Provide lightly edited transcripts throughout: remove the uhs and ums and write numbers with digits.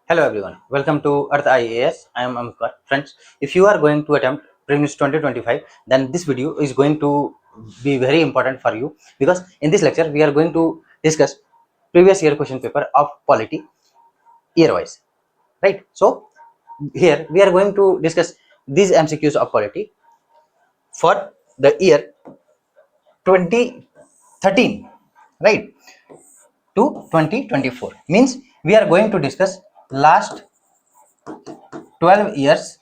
Hello everyone, welcome to Earth IAS. I am Amit. Friends, if you are going to attempt Prelims 2025, then this video is going to be very important for you, because in this lecture we are going to discuss previous year question paper of Polity year wise, right? So here we are going to discuss these MCQs of Polity for the year 2013, right, to 2024. Means we are going to discuss last 12 years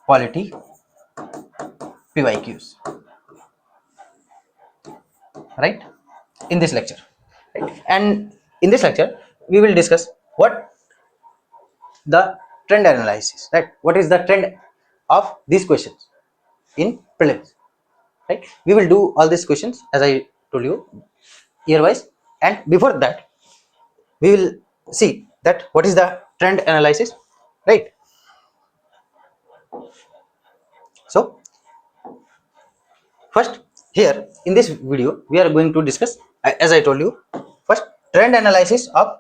Polity PYQs, right, in this lecture, right? And in this lecture we will discuss what the trend analysis, right? What is the trend of these questions in prelims, right? We will do all these questions as I told you year wise, and before that we will see that what is the trend analysis, right? So first, here in this video we are going to discuss, as I told you, first trend analysis of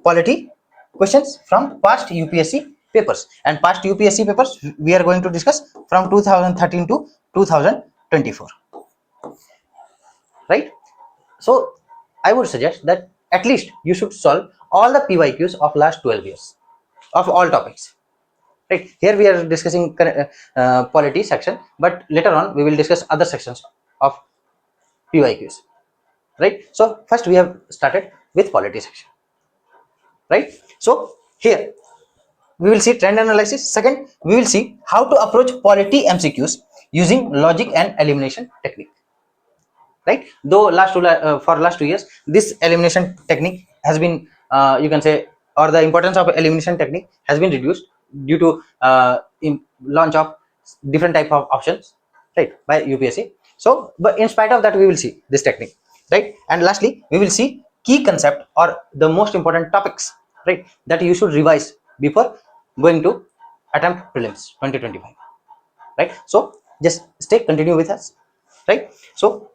polity questions from past UPSC papers, and past UPSC papers we are going to discuss from 2013 to 2024, right? So I would suggest that at least you should solve all the PYQs of last 12 years of all topics, right? Here we are discussing polity section, but later on we will discuss other sections of PYQs, right? So first we have started with polity section, right? So here we will see trend analysis. Second, we will see how to approach polity MCQs using logic and elimination technique, right? Though for last 2 years this elimination technique has been, you can say, or the importance of elimination technique has been reduced due to launch of different type of options, right, by UPSC. So but in spite of that we will see this technique, right? And lastly we will see key concept or the most important topics, right, that you should revise before going to attempt prelims 2025, right? So just continue with us, right? So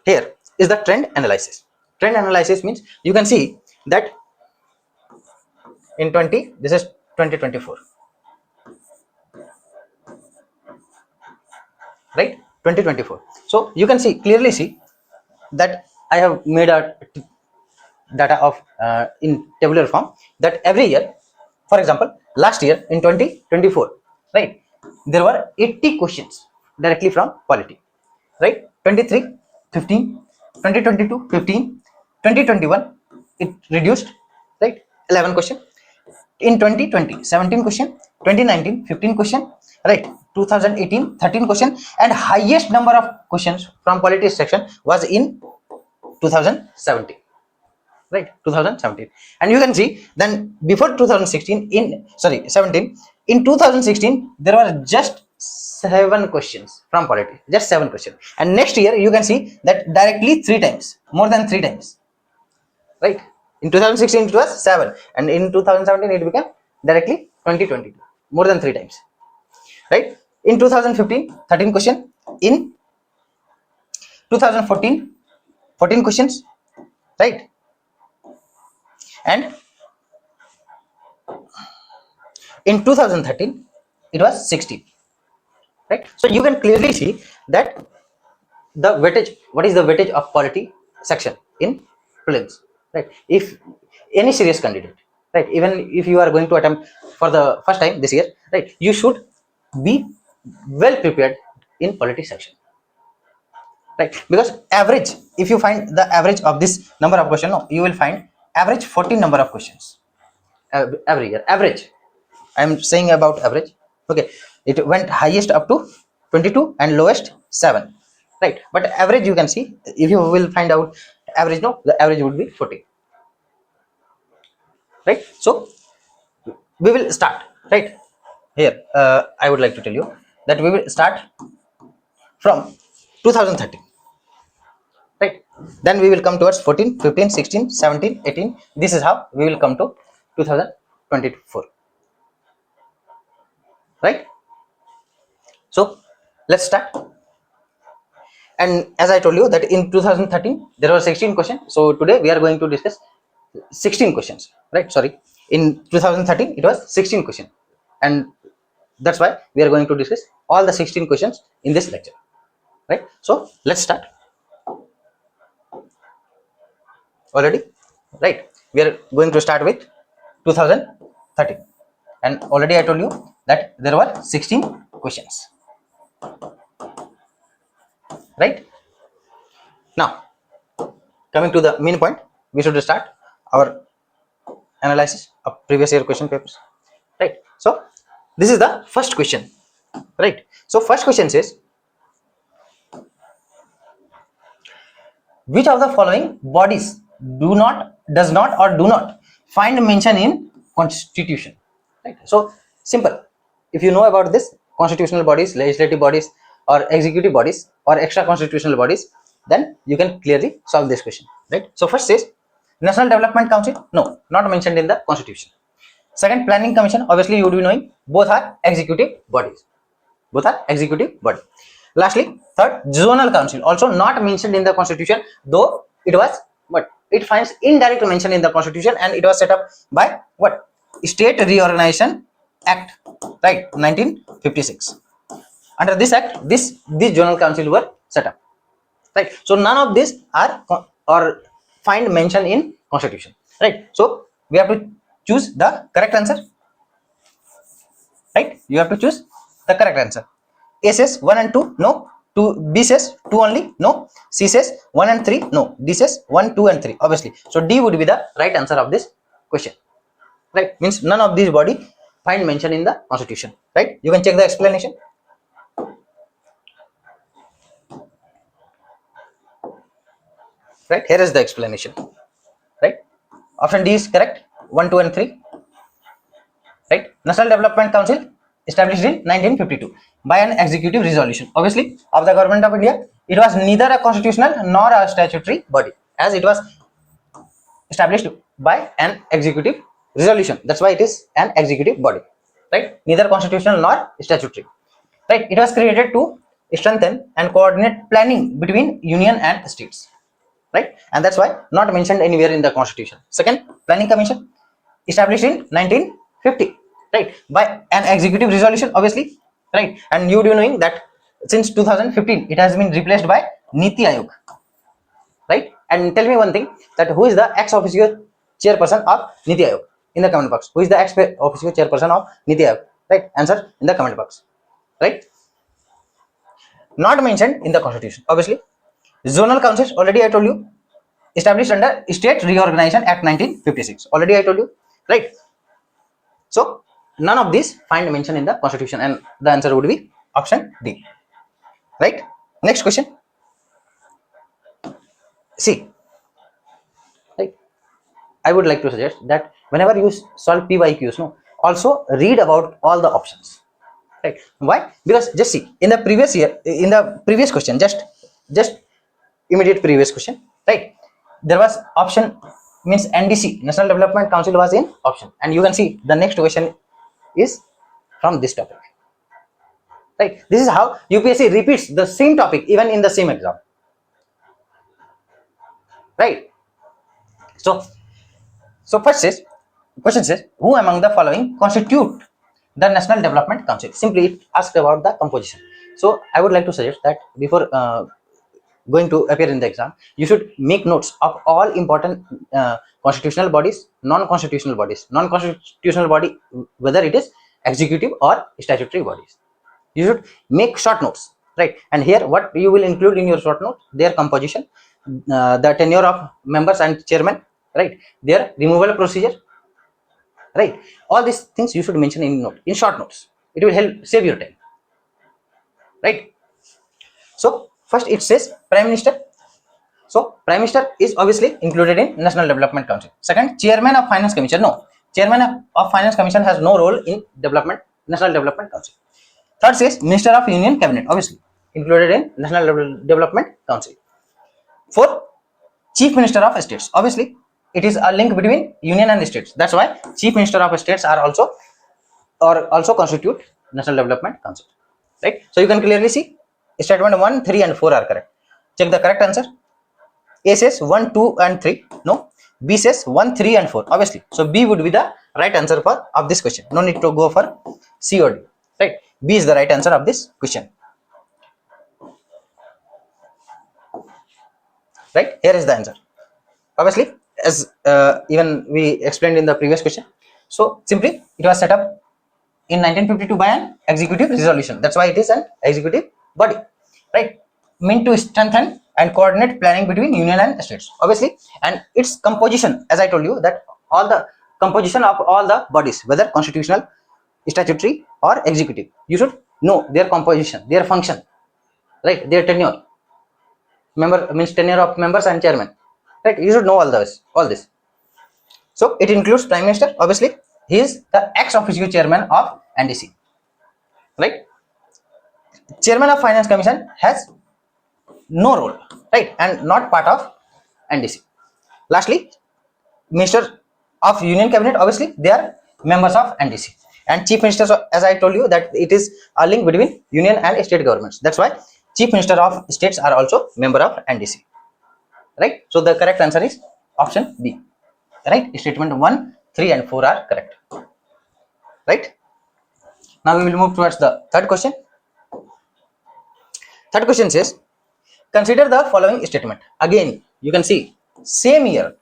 here is the trend analysis. Trend analysis means you can see that in 20, this is 2024, right? 2024. So you can clearly see that I have made a data of in tabular form, that every year, for example, last year in 2024, right, there were 80 questions directly from polity, right? 23, 15, 2022, 15, 2021 it reduced, right, 11 question. In 2020, 17 question, 2019, 15 question, right, 2018, 13 question, and highest number of questions from politics section was in 2017, right, 2017. And you can see then before 2016, in 17, in 2016 there were just 7 questions from politics, just 7 questions, and next year you can see that directly 3 times, more than 3 times, right? In 2016 it was 7, and in 2017 it became directly 2022, more than 3 times, right? In 2015, 13 question. In 2014, 14 questions, right? And in 2013 it was 16, right? So you can clearly see that the weightage, what is the weightage of polity section in prelims, right? If any serious candidate, right, even if you are going to attempt for the first time this year, right, you should be well prepared in polity section, right? Because average, if you find the average of this number of questions, no, you will find average 14 number of questions every year, average. I am saying about average, okay? It went highest up to 22 and lowest 7, right? But average, you can see, if you will find out average, no, the average would be 14, right? So we will start, right? Here I would like to tell you that we will start from 2013, right? Then we will come towards 14, 15, 16, 17, 18. This is how we will come to 2024, right? So let's start. And as I told you that in 2013 there were 16 questions. So today we are going to discuss 16 questions, right? Sorry, in 2013 it was 16 questions, and that's why we are going to discuss all the 16 questions in this lecture, right? So let's start. Already, right? We are going to start with 2013, and already I told you that there were 16 questions, right? Now, coming to the main point, we should start our analysis of previous year question papers, right? So this is the first question, right? So first question says, which of the following bodies does not or do not find mention in constitution, right? So simple. If you know about this constitutional bodies, legislative bodies, or executive bodies, or extra constitutional bodies, then you can clearly solve this question, right? So first says National Development Council, no, not mentioned in the constitution. Second, Planning Commission, obviously you would be knowing, both are executive bodies. Both are executive body. Lastly, third, Zonal Council, also not mentioned in the constitution, though it was, but it finds indirect mention in the constitution, and it was set up by what? State Reorganization Act, right? 1956. Under this act, this Zonal Council were set up, right? So none of these are or find mention in constitution, right? So we have to choose the correct answer, right? You have to choose the correct answer. A says 1 and 2, no. 2, B says 2 only, no. C says 1 and 3, no. D says 1, 2 and 3, obviously. So D would be the right answer of this question, right? Means none of these body find mention in the constitution, right? You can check the explanation, right? Here is the explanation, right? Option D is correct, 1, 2 and 3, right? National Development Council established in 1952 by an executive resolution, obviously, of the government of India. It was neither a constitutional nor a statutory body, as it was established by an executive resolution. That's why it is an executive body, right? Neither constitutional nor statutory, right? It was created to strengthen and coordinate planning between union and states, right? And that's why not mentioned anywhere in the constitution. Second, Planning Commission established in 1950, right, by an executive resolution, obviously, right? And you do knowing that since 2015 it has been replaced by Niti Aayog, right? And tell me one thing, that who is the ex officio chairperson of Niti Aayog in the comment box? Who is the ex officio chairperson of Niti Aayog? Right, answer in the comment box, right? Not mentioned in the constitution, obviously. Zonal councils, already I told you, established under State Reorganization Act 1956, already I told you, right? So none of these find mention in the constitution, and the answer would be option D, right? Next question. See, right, I would like to suggest that whenever you solve PYQs, no, also read about all the options, right? Why? Because just see, in the previous year, in the previous question, just immediate previous question, right, there was option, means NDC, National Development Council, was in option, and you can see the next question is from this topic, right? This is how UPSC repeats the same topic even in the same exam, right? So first says, question says, who among the following constitute the National Development Council? Simply it asked about the composition. So I would like to suggest that before going to appear in the exam, you should make notes of all important constitutional bodies, non-constitutional bodies. Non-constitutional body, whether it is executive or statutory bodies, you should make short notes, right? And here what you will include in your short note: their composition, the tenure of members and chairman, right, their removal procedure, right? All these things you should mention in short notes. It will help save your time, right? So first it says Prime Minister. So Prime Minister is obviously included in National Development Council. Second, Chairman of Finance Commission. No, Chairman of Finance Commission has no role in National Development Council. Third says Minister of Union Cabinet, obviously included in National Development Council. Fourth, Chief Minister of States. Obviously, it is a link between Union and states. That's why Chief Minister of States are also constitute National Development Council, right? So you can clearly see statement 1, 3, and 4 are correct. check the correct answer. A says 1, 2 and 3. No. B says 1, 3 and 4. Obviously. So B would be the right answer for of this question. No need to go for C or D. Right. B is the right answer of this question. Right. Here is the answer. Obviously, as even we explained in the previous question. So simply it was set up in 1952 by an executive resolution. That's why it is an executive body. Right. Meant to strengthen and coordinate planning between union and states, obviously. And its composition, as I told you, that all the composition of all the bodies, whether constitutional, statutory or executive, you should know their composition, their function, right, their tenure. Member means tenure of members and chairman, right? You should know all this. So it includes prime minister, obviously. He is the ex officio chairman of NDC, right? Chairman of finance commission has no role, right, and not part of NDC. Lastly, minister of union cabinet, obviously they are members of NDC. And chief ministers, as I told you, that it is a link between union and state governments. That's why chief minister of states are also member of NDC, right? So the correct answer is option B, right? Statement 1, 3 and 4 are correct, right? Now we will move towards the third question. Third question says, consider the following statement. Again, you can see same year,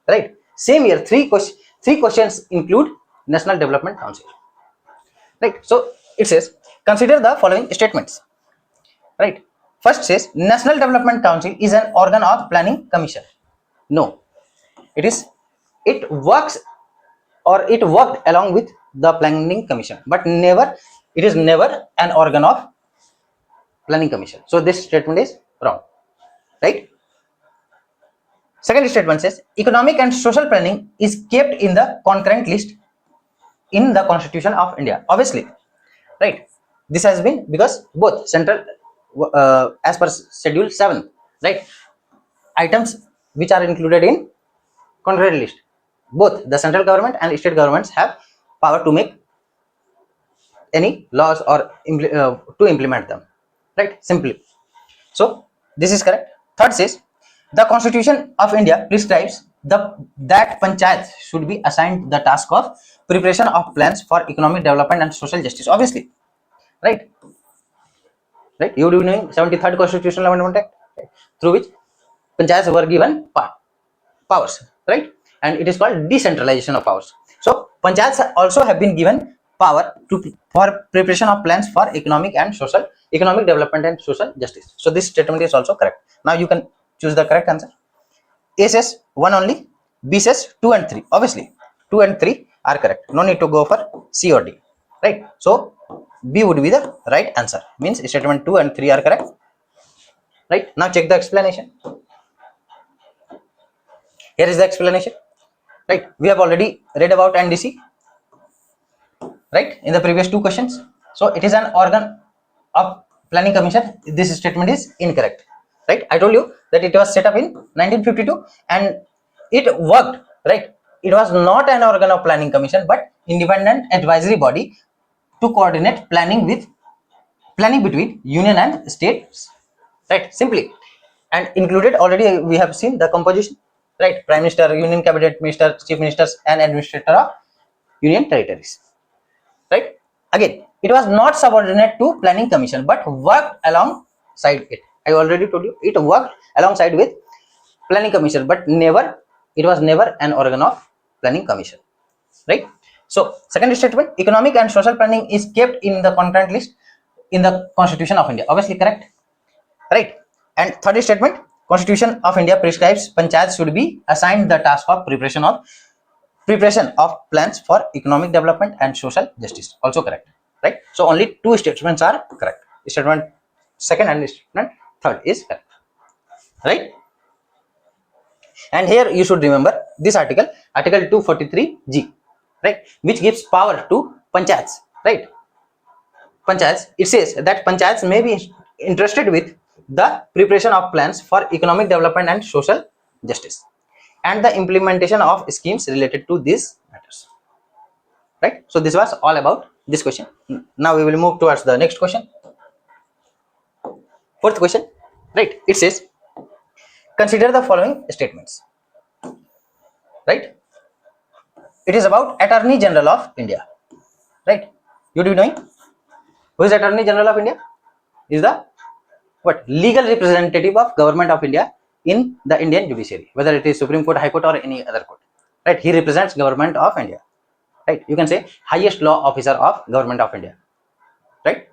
right? Same year, three questions include National Development Council, right? So it says, consider the following statements, right? First says, National Development Council is an organ of planning commission. No, it works or it worked along with the planning commission, but it is never an organ of planning commission. So this statement is wrong, right? Second statement says, economic and social planning is kept in the concurrent list in the Constitution of India. Obviously, right? This has been because both central, as per Schedule 7, right? Items which are included in concurrent list, both the central government and state governments have power to make any laws or to implement them, right? Simply. So this is correct. Third says, the Constitution of India prescribes that panchayats should be assigned the task of preparation of plans for economic development and social justice. Obviously, right? Right? You do know 73rd Constitutional Amendment Act, right? Through which panchayats were given powers, right? And it is called decentralization of powers. So panchayats also have been given power for preparation of plans for economic development and social justice. So this statement is also correct. Now you can choose the correct answer. A says 1 only, B says 2 and 3. Obviously 2 and 3 are correct. No need to go for C or D, right? So B would be the right answer. Means statement 2 and 3 are correct, right? Now check the explanation. Here is the explanation, right? We have already read about NDC, right, in the previous two questions. So it is an organ of planning commission. This statement is incorrect, right? I told you that it was set up in 1952 and it worked, right? It was not an organ of planning commission but independent advisory body to coordinate planning between union and states, right? Simply. And included, already we have seen the composition, right? Prime minister, union cabinet minister, chief ministers and administrator of union territories, right? Again, it was not subordinate to planning commission but worked alongside it. I already told you it worked alongside with planning commission but it was never an organ of planning commission, right? So second statement, economic and social planning is kept in the concurrent list in the Constitution of India. Obviously correct, right? And third statement, Constitution of India prescribes panchayats should be assigned the task of preparation of plans for economic development and social justice. Also correct, right? So only two statements are correct. Statement second and statement third is correct, right? And here you should remember this article 243G, right, which gives power to panchayats, right? Panchayats, it says that panchayats may be interested with the preparation of plans for economic development and social justice and the implementation of schemes related to these matters, right? So this was all about this question. Now we will move towards the next question. Fourth question, right? It says, consider the following statements, right? It is about Attorney General of India, right? You do knowing who is Attorney General of India? Is the what legal representative of Government of India in the Indian judiciary, whether it is Supreme Court, High Court, or any other court, right? He represents Government of India, right? You can say highest law officer of Government of India, right?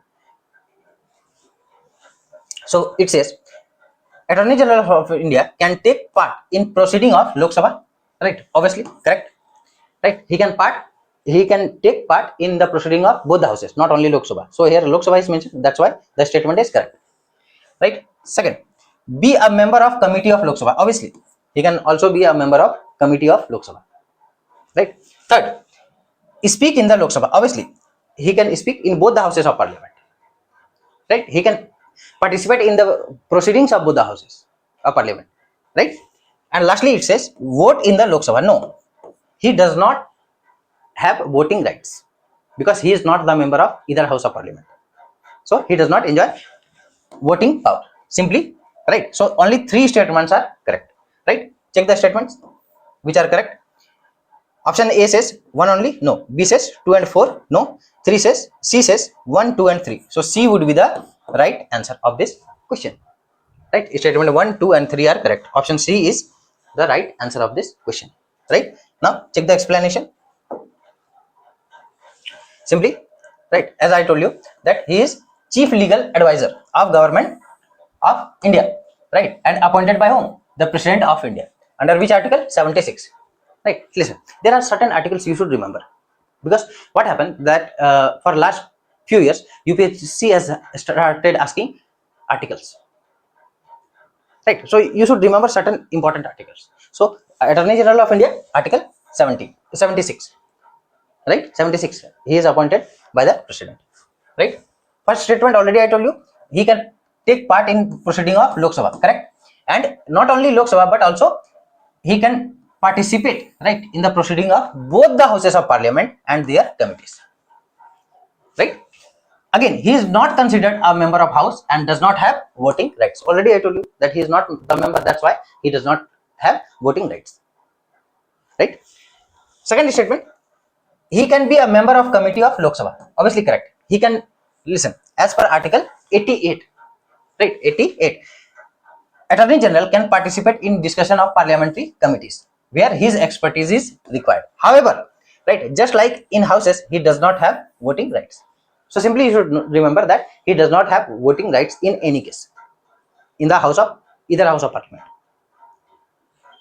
So it says Attorney General of India can take part in proceeding of Lok Sabha, right? Obviously, correct, right? He can take part in the proceeding of both the houses, not only Lok Sabha. So here Lok Sabha is mentioned. That's why the statement is correct, right? Second, be a member of committee of Lok Sabha. Obviously, he can also be a member of committee of Lok Sabha, right? Third, speak in the Lok Sabha. Obviously, he can speak in both the houses of parliament, right? He can participate in the proceedings of both the houses of parliament, right? And lastly, it says vote in the Lok Sabha. No, he does not have voting rights because he is not the member of either house of parliament. So he does not enjoy voting power. Simply, right? So only three statements are correct, right? Check the statements which are correct. Option A says 1 only, no. B says 2 and 4, no. C says 1, 2 and 3. So C would be the right answer of this question, right? Statement 1, 2 and 3 are correct. Option C is the right answer of this question, right? Now check the explanation. Simply, right, as I told you that he is chief legal advisor of Government of India, right, and appointed by whom? The President of India. Under which article? 76. Right. Listen, there are certain articles you should remember, because what happened that for last few years UPSC has started asking articles, right? So you should remember certain important articles. So Attorney General of India, article 76, right? 76. He is appointed by the President, right? First statement already I told you, he can take part in proceeding of Lok Sabha, correct? And not only Lok Sabha but also he can participate, right, in the proceeding of both the houses of parliament and their committees, right? Again, he is not considered a member of house and does not have voting rights. Already I told you that he is not the member, that's why he does not have voting rights, right? Second statement, he can be a member of committee of Lok Sabha. Obviously correct. He can, listen, as per article 88, right, 88, Attorney General can participate in discussion of parliamentary committees where his expertise is required. However, right, just like in houses, he does not have voting rights. So simply you should remember that he does not have voting rights in any case in the house of either house of parliament,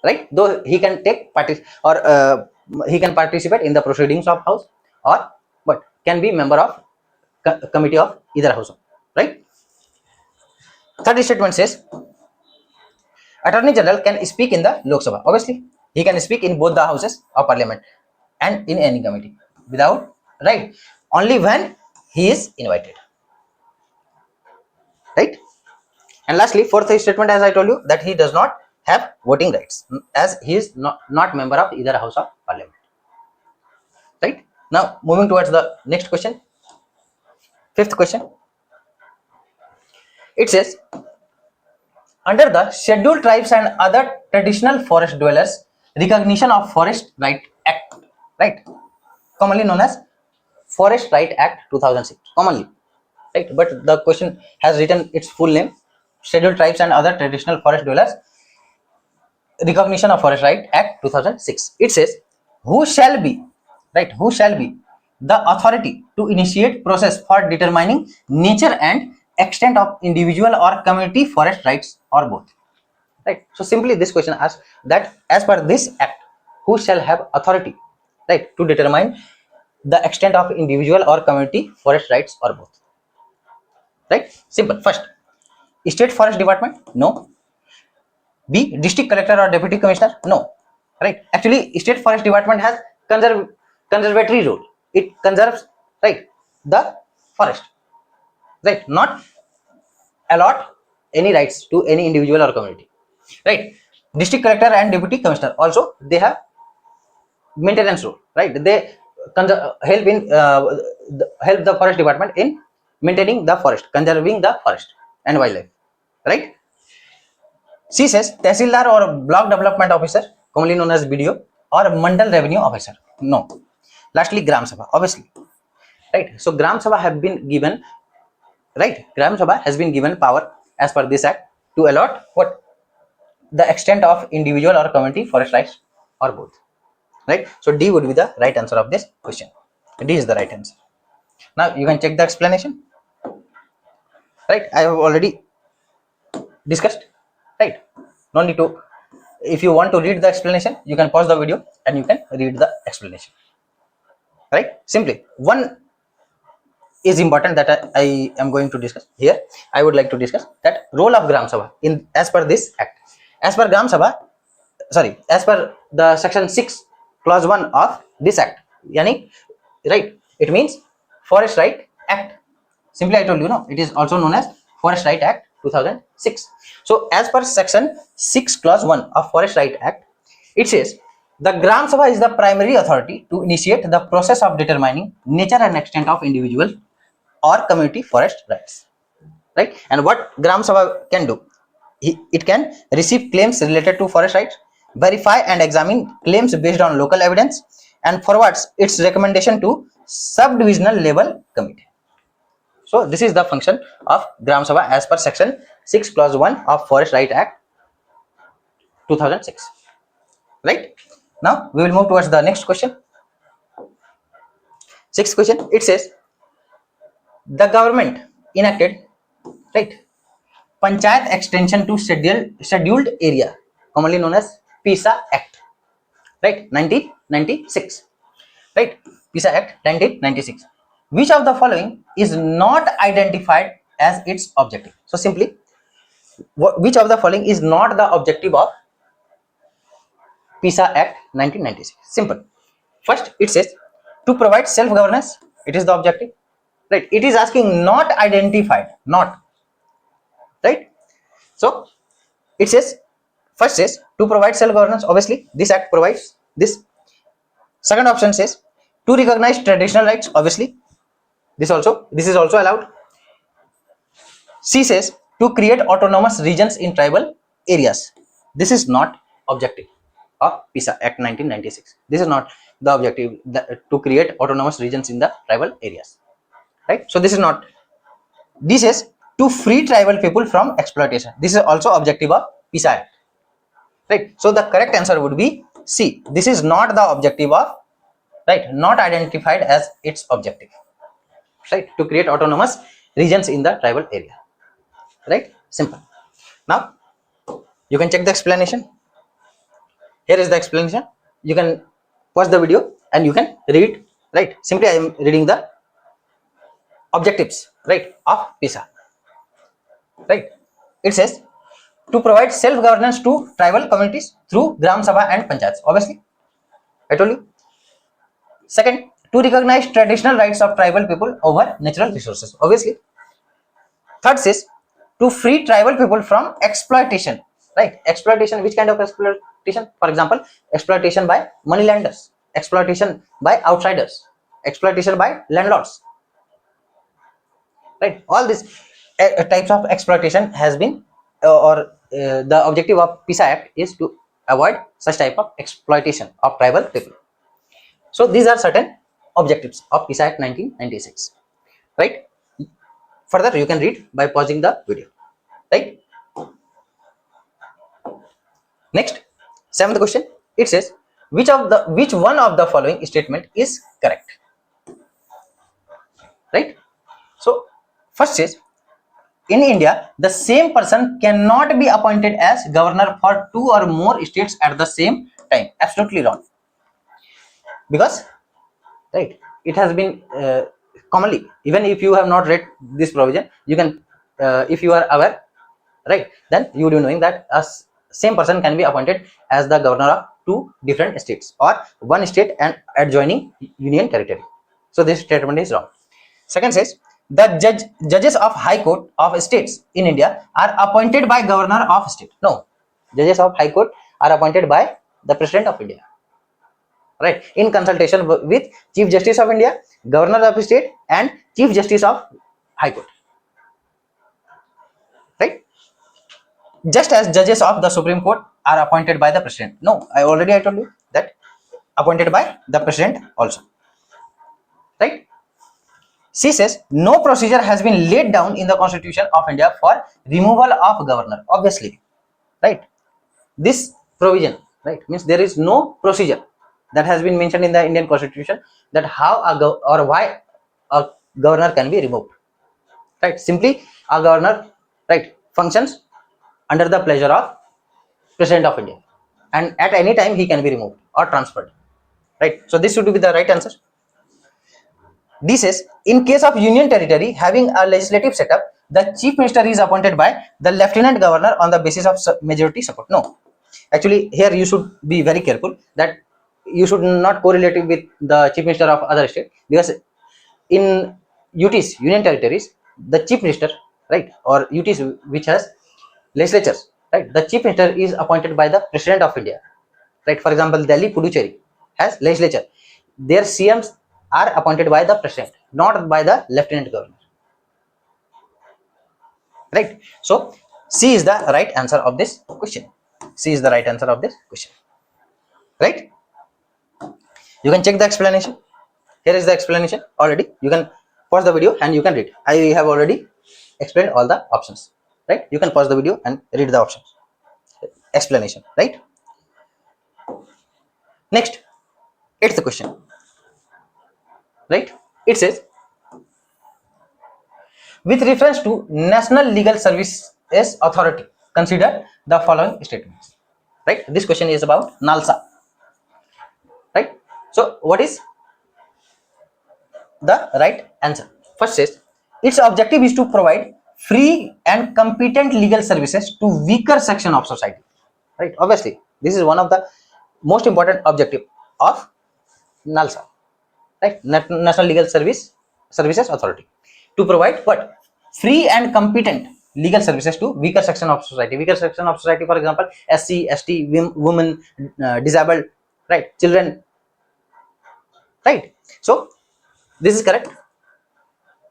right? Though he can take part or he can participate in the proceedings of house, or but can be member of committee of either house, right? Third statement says Attorney General can speak in the Lok Sabha. Obviously, he can speak in both the houses of parliament and in any committee without, right, only when he is invited, right? And lastly, fourth statement, as I told you, that he does not have voting rights as he is not member of either house of parliament, right? Now moving towards the next question, fifth question. It says under the Scheduled Tribes and Other Traditional Forest Dwellers Recognition of Forest Right Act, right, commonly known as Forest Right Act 2006, commonly, right? But the question has written its full name, Scheduled Tribes and Other Traditional Forest Dwellers Recognition of Forest Right Act 2006. It says, who shall be, right? Who shall be the authority to initiate process for determining nature and extent of individual or community forest rights or both, right? So simply this question asks that as per this act, who shall have authority, right, to determine the extent of individual or community forest rights or both, right? Simple. First, state forest department? No. B, district collector or deputy commissioner? No, right? Actually, state forest department has conservatory role. It conserves, right, the forest, right? Not allot any rights to any individual or community, right? District collector and deputy commissioner also they have maintenance role, right? They help in help the forest department in maintaining the forest, conserving the forest and wildlife, right? C says Tehsildar or Block Development Officer, commonly known as BDO, or Mandal Revenue Officer. No. Lastly, Gram Sabha, obviously. Right. So Gram Sabha have been given, right? Gram Sabha has been given power as per this act to allot what? The extent of individual or community forest rights or both. Right. So D would be the right answer of this question. D is the right answer. Now you can check the explanation. Right. I have already discussed. Right. No need to. If you want to read the explanation, you can pause the video and you can read the explanation. Right. Simply one is important that I am going to discuss here. I would like to discuss that role of Gram Sabha in as per this act. As per Gram Sabha, sorry, as per the section 6 clause 1 of this act, yani, right, it means Forest Right Act. Simply I told you, no, it is also known as Forest Right Act 2006. So as per section 6 clause 1 of Forest Right Act, it says the Gram Sabha is the primary authority to initiate the process of determining nature and extent of individual or community forest rights. Right. And what Gram Sabha can do? It can receive claims related to forest rights, verify and examine claims based on local evidence, and forwards its recommendation to subdivisional level committee. So this is the function of Gram Sabha as per section 6 clause 1 of Forest Right Act 2006. Right. Now we will move towards the next question. Sixth question, it says the government enacted, right, Panchayat Extension to Scheduled Area, commonly known as PISA Act, right, 1996, right, PISA Act 1996. Which of the following is not identified as its objective? So simply, which of the following is not the objective of PISA Act 1996? Simple. First, it says to provide self-governance. It is the objective, right? It is asking not identified, not, right? So it says, first says to provide self-governance. Obviously, this act provides this. Second option says to recognize traditional rights. Obviously, this is also allowed. C says to create autonomous regions in tribal areas. This is not objective of PISA Act 1996. This is not the objective, to create autonomous regions in the tribal areas, right? So this is not. D says to free tribal people from exploitation. This is also objective of PISA Act, right? So the correct answer would be C. This is not the objective of, right, not identified as its objective, right, to create autonomous regions in the tribal area, right? Simple. Now you can check the explanation. Here is the explanation. You can pause the video and you can read, right? Simply I am reading the objectives, right, of PISA, right? It says to provide self-governance to tribal communities through Gram Sabha and Panchayats. Obviously, I told you. Second, to recognize traditional rights of tribal people over natural resources. Obviously. Third says to free tribal people from exploitation, right? Exploitation, which kind of exploitation? For example, exploitation by moneylenders, exploitation by outsiders, exploitation by landlords, right? All these types of exploitation has been the objective of PISA Act is to avoid such type of exploitation of tribal people. So these are certain objectives of PISA Act 1996, right? Further you can read by pausing the video, right? Next, seventh question, it says which one of the following statement is correct, right? So first is, in India, the same person cannot be appointed as governor for 2 or more states at the same time. Absolutely wrong. Because, right, it has been commonly, even if you have not read this provision, you can, if you are aware, right, then you would be knowing that a same person can be appointed as the governor of 2 different states or 1 state and adjoining union territory. So this statement is wrong. Second says the judges of High Court of states in India are appointed by governor of state. No, judges of High Court are appointed by the President of India, right, in consultation with Chief Justice of India, Governor of the state, and Chief Justice of High Court, right? just as judges of the Supreme Court are appointed by the president. No, I told you that appointed by the president also, right? C says no procedure has been laid down in the Constitution of India for removal of governor. Obviously, right? This provision, right, means there is no procedure that has been mentioned in the Indian Constitution that how or why a governor can be removed, right? Simply a governor, right, functions under the pleasure of president of India, and at any time he can be removed or transferred, right? So this should be the right answer. D says in case of union territory having a legislative setup, the chief minister is appointed by the lieutenant governor on the basis of majority support. No, actually here you should be very careful that you should not correlate it with the chief minister of other state, because in UTs, union territories, the chief minister, right, or UTs which has legislatures, right, the chief minister is appointed by the president of India, right? For example, Delhi, Puducherry has legislature, their CMs are appointed by the president, not by the lieutenant governor, right? So C is the right answer of this question. C is the right answer of this question, right? You can check the explanation. Here is the explanation already. You can pause the video and you can read. I have already explained all the options, right? You can pause the video and read the options explanation, right? Next, it's the question, right? It says with reference to National Legal Services Authority, consider the following statements, right? This question is about NALSA, right? So what is the right answer? First says its objective is to provide free and competent legal services to weaker section of society, right? Obviously this is one of the most important objective of NALSA, right? National Legal Services Authority, to provide what? Free and competent legal services to weaker section of society. Weaker section of society, for example, SC, ST, women, disabled, right, children, right? So this is correct.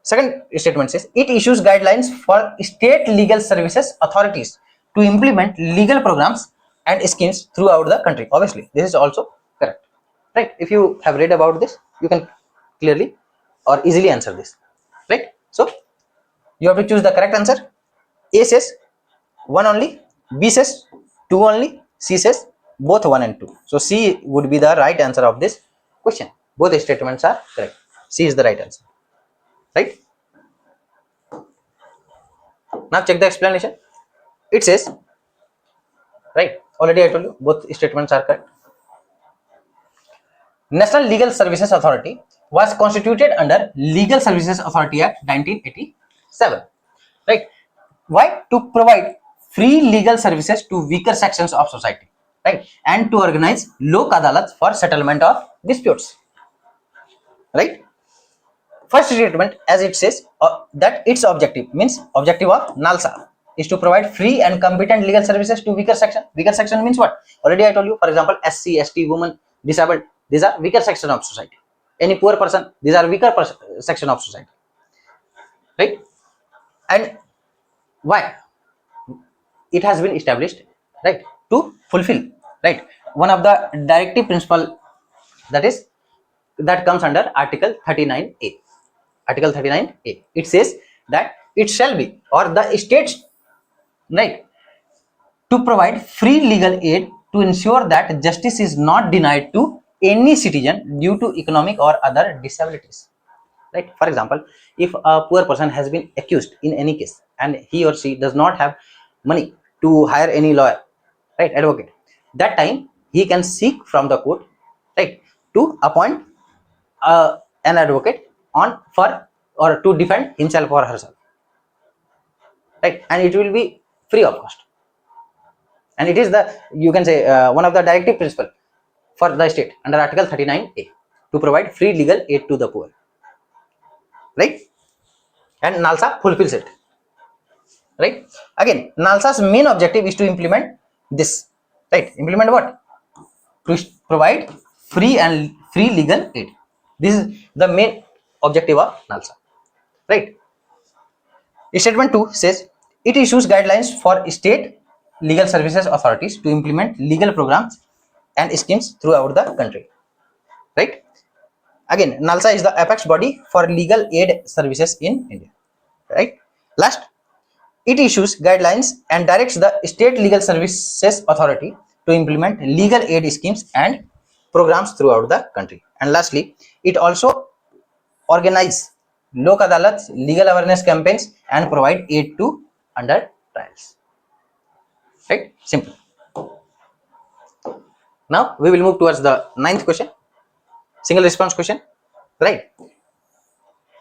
Second statement says it issues guidelines for state legal services authorities to implement legal programs and schemes throughout the country. Obviously this is also correct, right? If you have read about this, you can clearly or easily answer this, right? So you have to choose the correct answer. A says 1 only, B says 2 only, C says both 1 and 2. So C would be the right answer of this question. Both statements are correct. C is the right answer, right? Now check the explanation. It says, right, already I told you both statements are correct. National Legal Services Authority was constituted under Legal Services Authority Act 1987, right? Why? To provide free legal services to weaker sections of society, right, and to organize lok adalats for settlement of disputes, right? First statement, as it says, that its objective means objective of NALSA is to provide free and competent legal services to weaker section. Weaker section means what? Already I told you. For example, SC, ST, women, disabled. These are weaker section of society. Any poor person, these are weaker section of society, right? And why? It has been established, right, to fulfill, right, one of the directive principle, that is, that comes under Article 39A. Article 39A. It says that it shall be, or the states, right, to provide free legal aid to ensure that justice is not denied to any citizen due to economic or other disabilities, right? For example, if a poor person has been accused in any case and he or she does not have money to hire any lawyer, right, advocate, that time he can seek from the court, right, to appoint an advocate on for or to defend himself or herself, right, and it will be free of cost. And it is the, you can say, one of the directive principle for the state under Article 39A to provide free legal aid to the poor, right? And NALSA fulfills it, right? Again, NALSA's main objective is to implement this, right? Implement what? To provide free legal aid. This is the main objective of NALSA, right? Statement 2 says it issues guidelines for state legal services authorities to implement legal programs and schemes throughout the country. Right? Again, NALSA is the apex body for legal aid services in India. Right? Last, it issues guidelines and directs the state legal services authority to implement legal aid schemes and programs throughout the country. And lastly, it also organizes lok adalats, legal awareness campaigns, and provide aid to under trials. Right? Simple. Now we will move towards the ninth question, single response question. Right?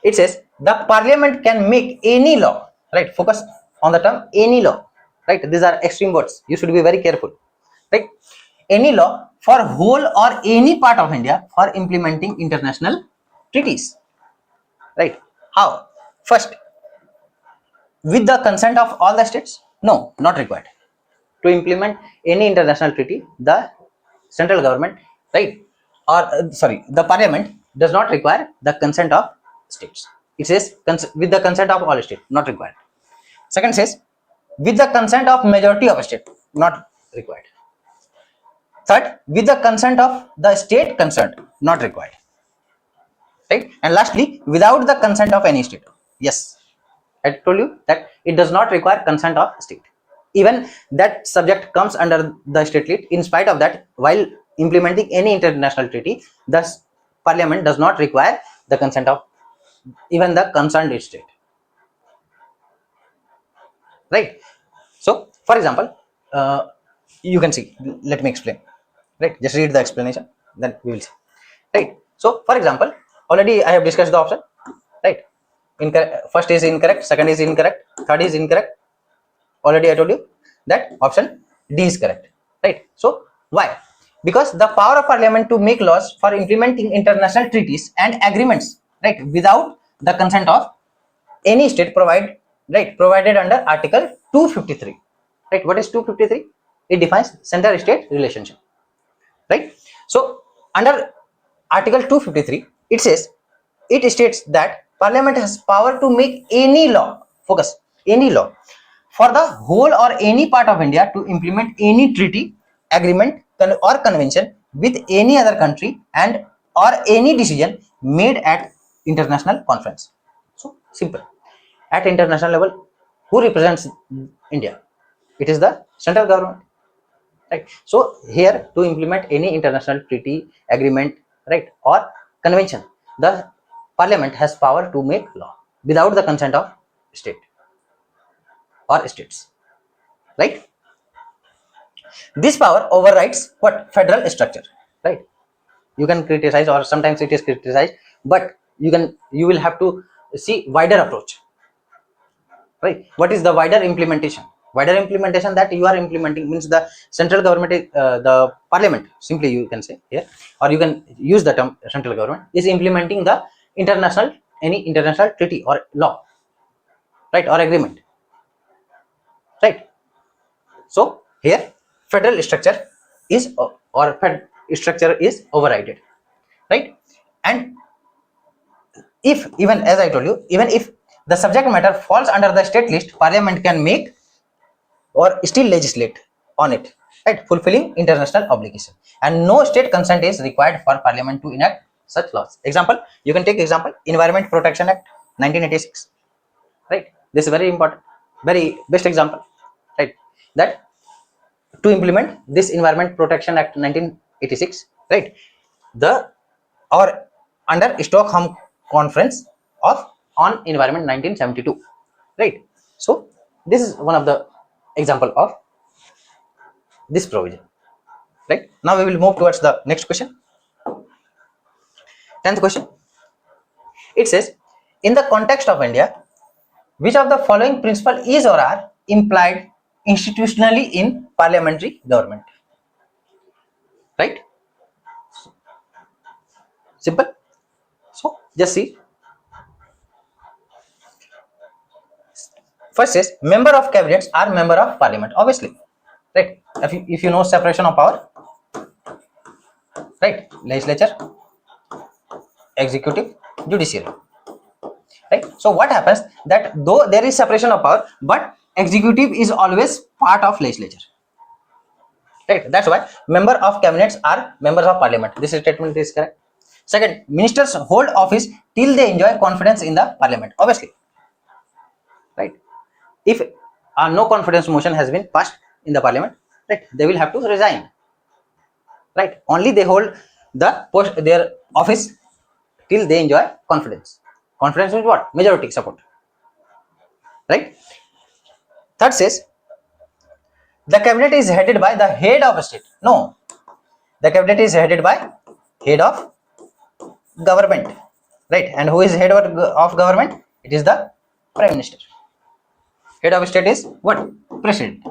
It says the parliament can make any law. Right? Focus on the term any law. Right? These are extreme words. You should be very careful. Right? Any law for whole or any part of India for implementing international treaties. Right? How? First, with the consent of all the states? No, not required. To implement any international treaty, the central government, right, or sorry, the parliament does not require the consent of states. It says with the consent of all states, not required. Second says with the consent of majority of state, not required. Third, with the consent of the state concerned, not required. Right? And lastly, without the consent of any state. Yes, I told you that it does not require consent of state. Even that subject comes under the state lead. In spite of that, while implementing any international treaty, the parliament does not require the consent of even the concerned state. Right? So, for example, you can see. Let me explain. Right? Just read the explanation, then we will see. Right? So, for example, already I have discussed the option. Right? First is incorrect, second is incorrect, third is incorrect. Already I told you that option D is correct. Right? So why? Because the power of parliament to make laws for implementing international treaties and agreements, right, without the consent of any state provided under Article 253. Right? What is 253? It defines center-state relationship. Right? So under Article 253, it says, it states that parliament has power to make any law, focus, any law for the whole or any part of India to implement any treaty, agreement or convention with any other country and or any decision made at international conference. So simple. At international level, who represents India? It is the central government. Right? So here to implement any international treaty, agreement, right, or convention, the parliament has power to make law without the consent of state or states. Right? This power overrides what? Federal structure. Right? You can criticize, or sometimes it is criticized, but you will have to see wider approach. Right? What is the wider implementation? Wider implementation that you are implementing means the central government is the parliament, simply you can say here, or you can use the term central government is implementing the any international treaty or law, right, or agreement. Right? So here federal structure is structure is overridden. Right? And if, even as I told you, even if the subject matter falls under the state list, parliament can make or still legislate on it, right, fulfilling international obligation, and no state consent is required for parliament to enact such laws. Example, you can take example Environment Protection Act 1986. Right? This is very important, very best example. Right? That to implement this Environment Protection Act 1986, right, the or under Stockholm Conference of on Environment 1972. Right? So this is one of the example of this provision. Right? Now we will move towards the next question. 10th question. It says, in the context of India, which of the following principle is or are implied institutionally in parliamentary government? Right? Simple. So just see. First is member of cabinets are member of parliament, obviously. Right? If you know separation of power, right? Legislature, executive, judiciary. Right? So what happens that though there is separation of power, but executive is always part of legislature. right? That's why member of cabinets are members of parliament. This statement is correct. Second, ministers hold office till they enjoy confidence in the parliament, obviously, right? If no confidence motion has been passed in the parliament, right, they will have to resign, right? Only they hold the post, their office, till they enjoy confidence. Confidence is what? Majority support, right? Third says the cabinet is headed by the head of state. No, the cabinet is headed by head of government, right? And who is head of government? It is the prime minister. Head of state is what? President,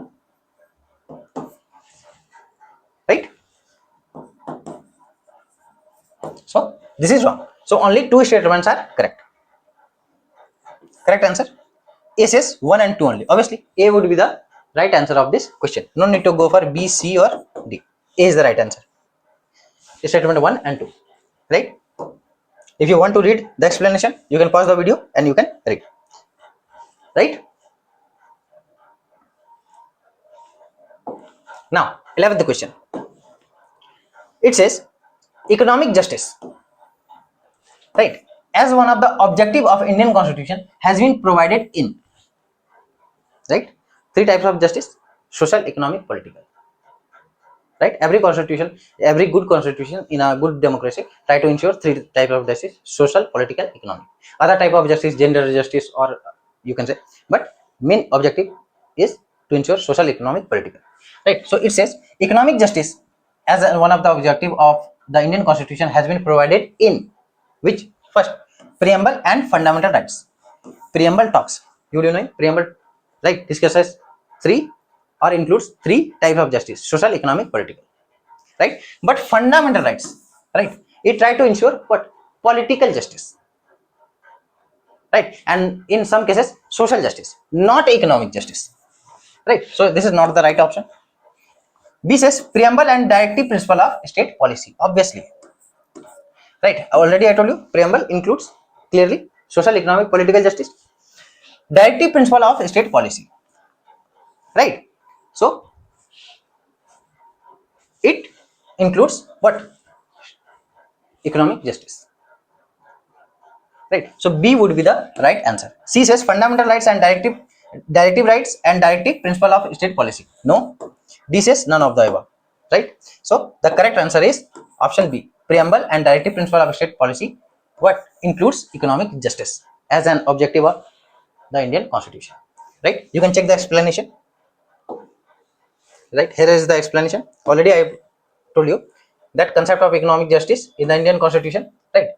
right? So this is wrong. So only two statements are correct. Correct answer. A says 1 and 2 only. Obviously, A would be the right answer of this question. No need to go for B, C or D. A is the right answer. Statement 1 and 2. Right? If you want to read the explanation, you can pause the video and you can read. Right? Now, 11th question. It says economic justice. Right? As one of the objective of Indian Constitution has been provided in. Right? Three types of justice: social, economic, political. Right? Every constitution, every good constitution in a good democracy try to ensure three types of justice: social, political, economic. Other type of justice, gender justice, or you can say, but main objective is to ensure social, economic, political, right? So it says economic justice as one of the objective of the Indian Constitution has been provided in which? First, preamble and fundamental rights. Preamble talks, you do know preamble, right, discusses three or includes three types of justice: social, economic, political, right? But fundamental rights, right, it try to ensure what? Political justice, right? And in some cases social justice, not economic justice, right? So this is not the right option. B says preamble and directive principle of state policy, obviously, right? Already I told you preamble includes clearly social, economic, political justice. Directive principle of state policy, right? So it includes what? Economic justice, right? So B would be the right answer. C says fundamental rights and directive rights and directive principle of state policy. No. D says none of the above, right? So the correct answer is option B, preamble and directive principle of state policy, what includes economic justice as an objective of the Indian Constitution, right? You can check the explanation, right? Here is the explanation. Already I told you that concept of economic justice in the Indian Constitution, right?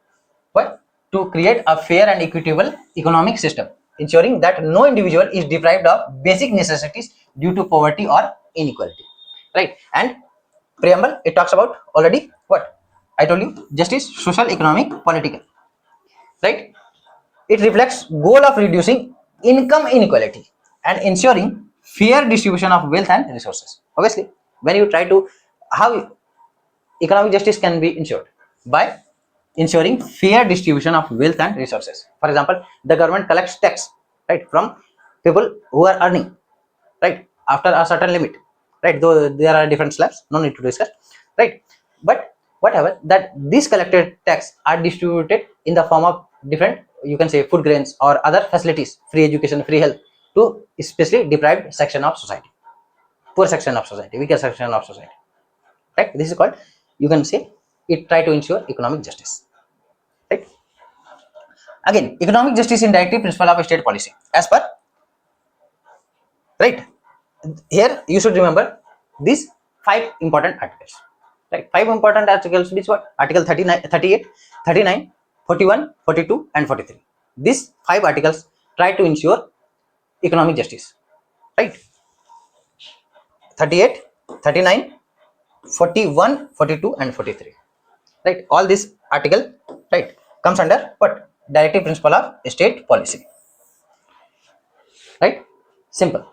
What? To create a fair and equitable economic system, ensuring that no individual is deprived of basic necessities due to poverty or inequality, right? And preamble, it talks about already what I told you: justice, social, economic, political, right? It reflects goal of reducing income inequality and ensuring fair distribution of wealth and resources. Obviously, when you try to, how economic justice can be ensured? By ensuring fair distribution of wealth and resources. For example, the government collects tax, right, from people who are earning, right, after a certain limit, right? Though there are different slabs, no need to discuss, right? But whatever that, these collected tax are distributed in the form of different, you can say, food grains or other facilities, free education, free health, to especially deprived section of society, poor section of society, weaker section of society, right? This is called, you can say, it try to ensure economic justice, right? Again, economic justice in directive principle of state policy as per, right? Here you should remember these five important articles, right? Five important articles, which what? Article 39, 38, 39, 41, 42 and 43. These five articles try to ensure economic justice, right? 38, 39, 41, 42 and 43, right? All this article, right, comes under what? Directive principle of state policy, right? Simple.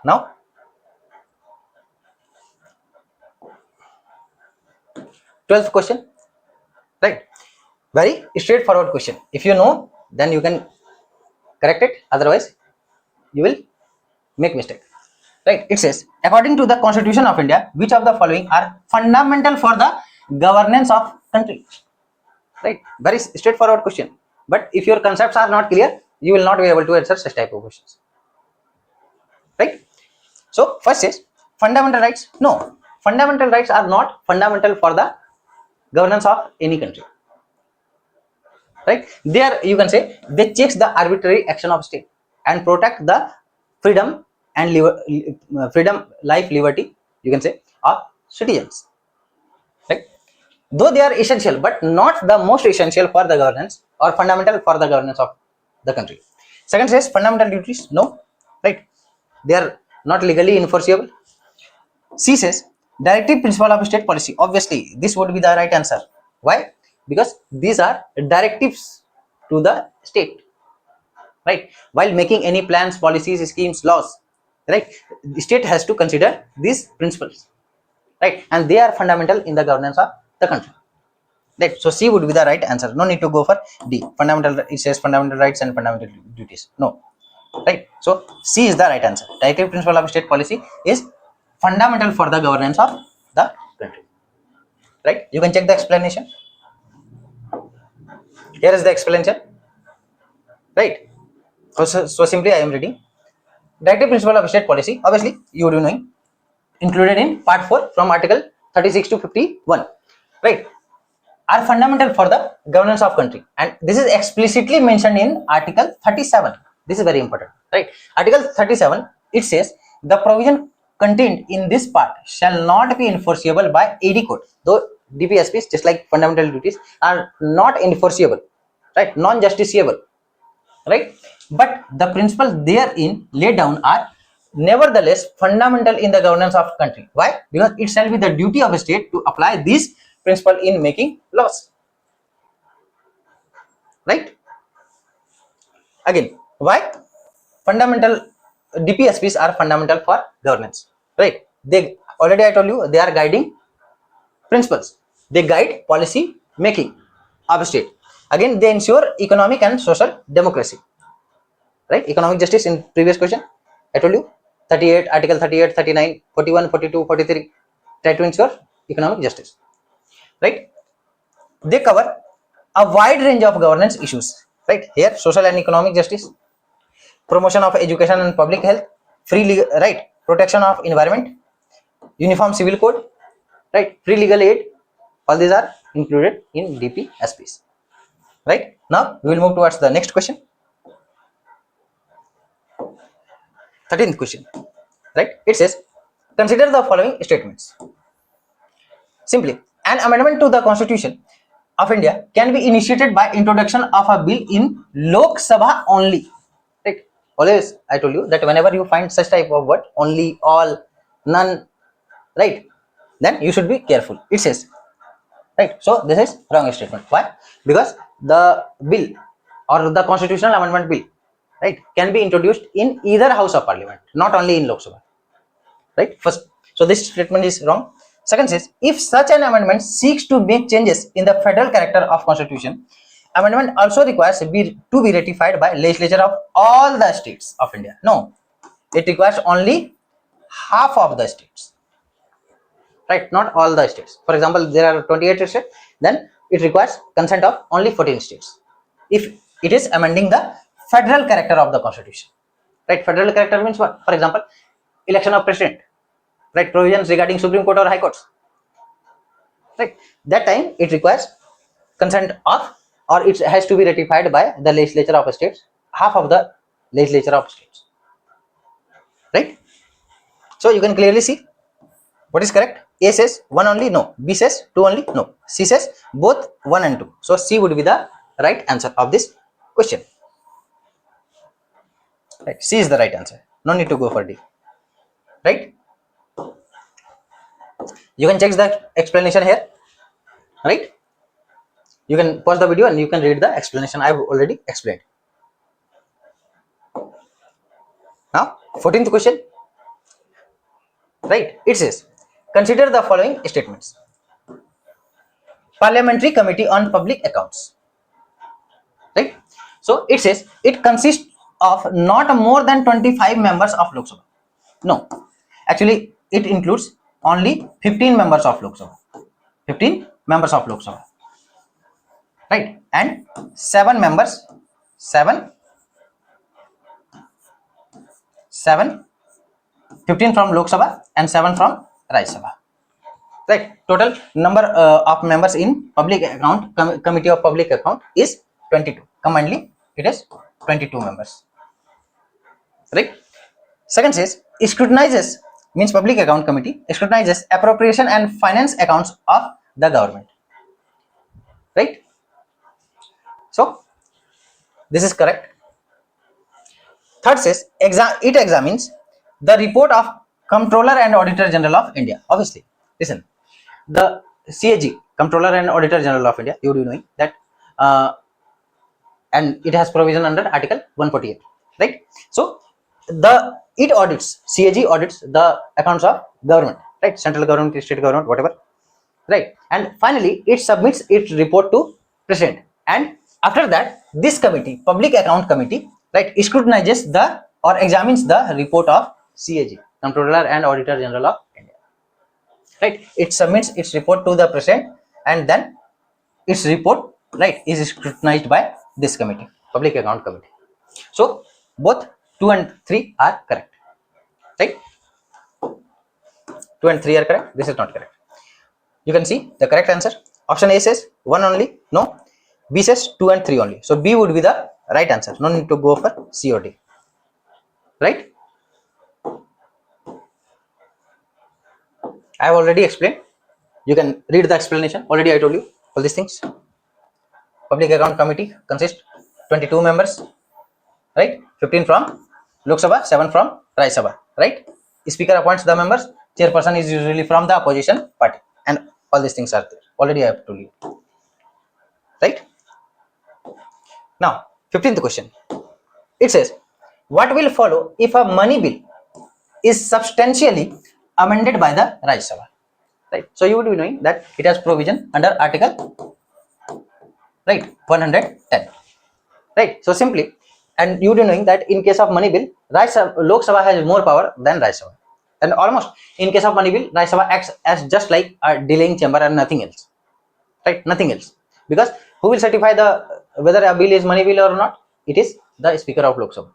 Now 12th question, right? Very straightforward question. If you know, then you can correct it. Otherwise, you will make mistake. Right? It says, according to the Constitution of India, which of the following are fundamental for the governance of country? Right? Very straightforward question. But if your concepts are not clear, you will not be able to answer such type of questions. Right? So first is fundamental rights. No, fundamental rights are not fundamental for the governance of any country. Right? There you can say they checks the arbitrary action of state and protect the freedom and freedom, life, liberty, you can say, of citizens. Right? Though they are essential, but not the most essential for the governance or fundamental for the governance of the country. Second says fundamental duties. No, right? They are not legally enforceable. C says directive principle of state policy. Obviously, this would be the right answer. Why? Because these are directives to the state, right? While making any plans, policies, schemes, laws, right? The state has to consider these principles, right? And they are fundamental in the governance of the country. Right? So C would be the right answer. No need to go for D. Fundamental. It says fundamental rights and fundamental duties. No, right? So C is the right answer. Directive principle of state policy is fundamental for the governance of the country. Right? You can check the explanation. Here is the explanation. Right? So simply I am reading. Directive principle of state policy. Obviously, you would be knowing, included in part 4 from article 36 to 51. Right? Are fundamental for the governance of country, and this is explicitly mentioned in article 37. This is very important, right? Article 37, it says the provision contained in this part shall not be enforceable by AD code, though DPSPs, just like fundamental duties, are not enforceable, right? Non-justiciable, right? But the principles therein laid down are nevertheless fundamental in the governance of country. Why? Because it shall be the duty of a state to apply these principles in making laws. Right? Again, why? Fundamental DPSPs are fundamental for governance. Right? They already I told you they are guiding principles. They guide policy making of a state. Again, they ensure economic and social democracy. Right? Economic justice in previous question, I told you 38, article 38, 39, 41, 42, 43. Try to ensure economic justice. Right? They cover a wide range of governance issues. Right? Here, social and economic justice, promotion of education and public health, free legal, right, protection of environment, uniform civil code, right, free legal aid, all these are included in DPSPs. Right? Now we will move towards the next question. 13th question. Right? It says, consider the following statements. Simply, an amendment to the Constitution of India can be initiated by introduction of a bill in Lok Sabha only. Right? Always I told you that whenever you find such type of word, only, all, none, right, then you should be careful. It says, right, so this is wrong statement. Why? Because the bill or the constitutional amendment bill, right, can be introduced in either house of parliament, not only in Lok Sabha. Right? First, so this statement is wrong. Second says, if such an amendment seeks to make changes in the federal character of constitution, amendment also requires to be ratified by legislature of all the states of India. No, it requires only half of the states, right? Not all the states. For example, there are 28 states, then it requires consent of only 14 states if it is amending the federal character of the constitution. Right? Federal character means what? For example, election of president, right, provisions regarding Supreme Court or High Courts, right, that time it requires consent of, or it has to be ratified by the legislature of states, half of the legislature of states. Right? So you can clearly see what is correct. A says 1 only, no. B says 2 only, no. C says both 1 and 2. So C would be the right answer of this question. Right? C is the right answer. No need to go for D. Right? You can check the explanation here. Right? You can pause the video and you can read the explanation I have already explained. Now, 14th question. Right? It says, consider the following statements. Parliamentary Committee on Public Accounts. So it says it consists of not more than 25 members of Lok Sabha. No, actually it includes only 15 members of Lok Sabha. 15 members of Lok Sabha, right? And 7 members, 7, 7, 15 from Lok Sabha and 7 from Rajya Sabha. Right, total number of members in public account committee of public account is 22. Combinedly it is 22 members, right? Second says scrutinizes, means public account committee scrutinizes appropriation and finance accounts of the government, right? So this is correct. Third says it examines the report of Comptroller and Auditor General of India. Obviously, listen, the CAG, Comptroller and Auditor General of India, you do know that, and it has provision under Article 148, right? So it audits, CAG audits the accounts of government, right? Central government, state government, whatever, right? And finally, it submits its report to President, and after that, this committee, Public Account Committee, right, scrutinizes the or examines the report of CAG, Comptroller and Auditor General of India, right? It submits its report to the President, and then its report, right, is scrutinized by this committee, Public Account Committee. So both 2 and 3 are correct, right? 2 and 3 are correct. This is not correct. You can see the correct answer. Option A says 1 only, no. B says 2 and 3 only. So B would be the right answer. No need to go for C or D, right? I have already explained. You can read the explanation. Already I told you all these things. Public Account Committee consists 22 members, right? 15 from Lok Sabha, 7 from Rajya Sabha, right? Speaker appoints the members. Chairperson is usually from the opposition party, and all these things are there. Already I have told you, right? Now, 15th question. It says, what will follow if a money bill is substantially amended by the Rajya Sabha? Right. So you would be knowing that it has provision under Article, right, 110. Right. So simply, and you would be knowing that in case of money bill, Lok Sabha has more power than Rajya Sabha. And almost in case of money bill, Rajya Sabha acts as just like a delaying chamber and nothing else. Right, nothing else. Because who will certify whether a bill is money bill or not? It is the Speaker of Lok Sabha,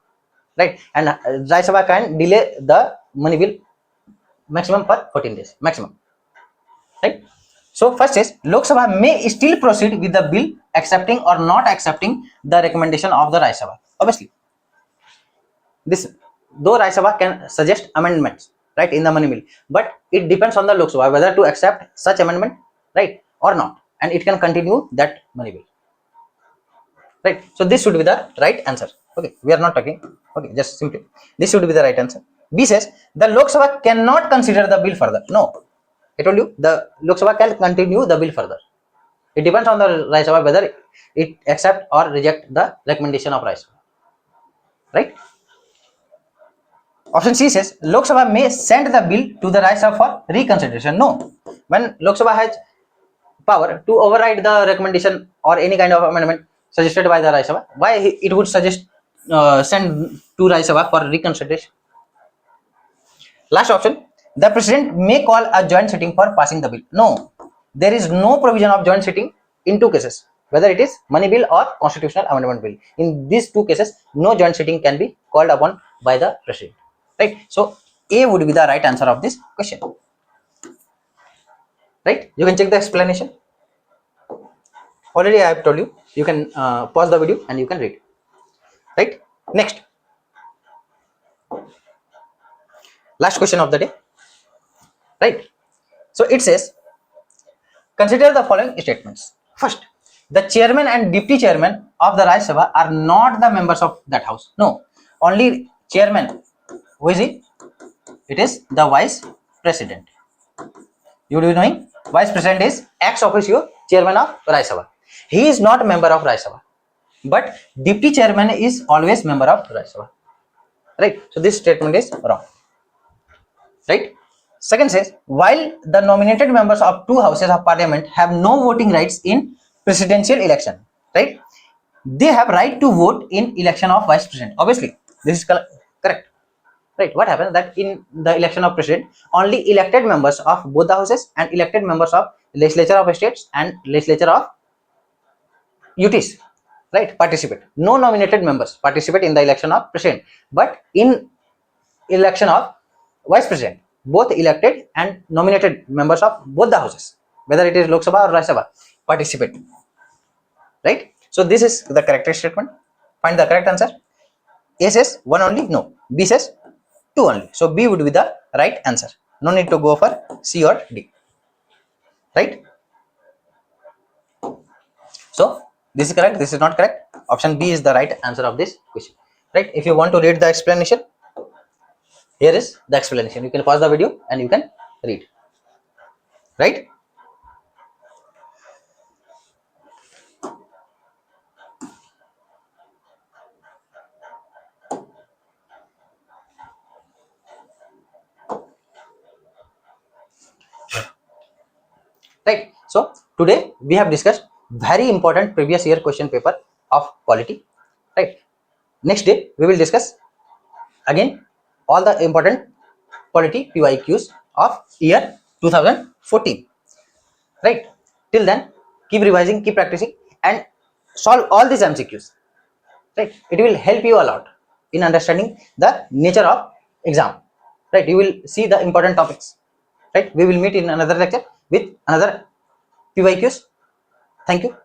right? And Rajya Sabha can delay the money bill maximum for 14 days, maximum, right? So first is Lok Sabha may still proceed with the bill accepting or not accepting the recommendation of the Rajya Sabha. Obviously, this though Rajya Sabha can suggest amendments, right, in the money bill, but it depends on the Lok Sabha whether to accept such amendment, right, or not, and it can continue that money bill, right? So this should be the right answer. Okay, we are not talking. Okay, just simply this should be the right answer. B says the Lok Sabha cannot consider the bill further. No, I told you the Lok Sabha can continue the bill further. It depends on the Rajya Sabha whether it accept or reject the recommendation of Rajya Sabha, right? Option C says Lok Sabha may send the bill to the Rajya Sabha for reconsideration. No, when Lok Sabha has power to override the recommendation or any kind of amendment suggested by the Rajya Sabha, why it would suggest send to Rajya Sabha for reconsideration? Last option, the President may call a joint sitting for passing the bill. No, there is no provision of joint sitting in two cases, whether it is money bill or constitutional amendment bill. In these two cases, no joint sitting can be called upon by the President, right? So A would be the right answer of this question, right? You can check the explanation. Already I have told you. You can pause the video and you can read, right? Next, last question of the day, right? So it says, consider the following statements. First, the chairman and deputy chairman of the Rajya Sabha are not the members of that house. No, only chairman. Who is he? It is the vice president. You will be knowing vice president is ex officio chairman of Rajya Sabha. He is not a member of Rajya Sabha, but deputy chairman is always member of Rajya Sabha, right? So this statement is wrong, right? Second says, while the nominated members of two houses of parliament have no voting rights in presidential election, right, they have right to vote in election of vice president. Obviously, this is correct. Right? What happens that in the election of president, only elected members of both the houses and elected members of legislature of states and legislature of UTs, right, participate. No nominated members participate in the election of president, but in election of vice president, both elected and nominated members of both the houses, whether it is Lok Sabha or Rajya Sabha, participate. Right? So this is the correct statement. Find the correct answer. A says 1 only, no. B says 2 only. So B would be the right answer. No need to go for C or D. Right? So this is correct, this is not correct. Option B is the right answer of this question. Right? If you want to read the explanation, here is the explanation. You can pause the video and you can read. Right? Right? So today we have discussed very important previous year question paper of polity. Right? Next day we will discuss again all the important polity PYQs of year 2014. Right? Till then, keep revising, keep practicing, and solve all these MCQs. Right? It will help you a lot in understanding the nature of exam. Right? You will see the important topics. Right? We will meet in another lecture with another PYQs. Thank you.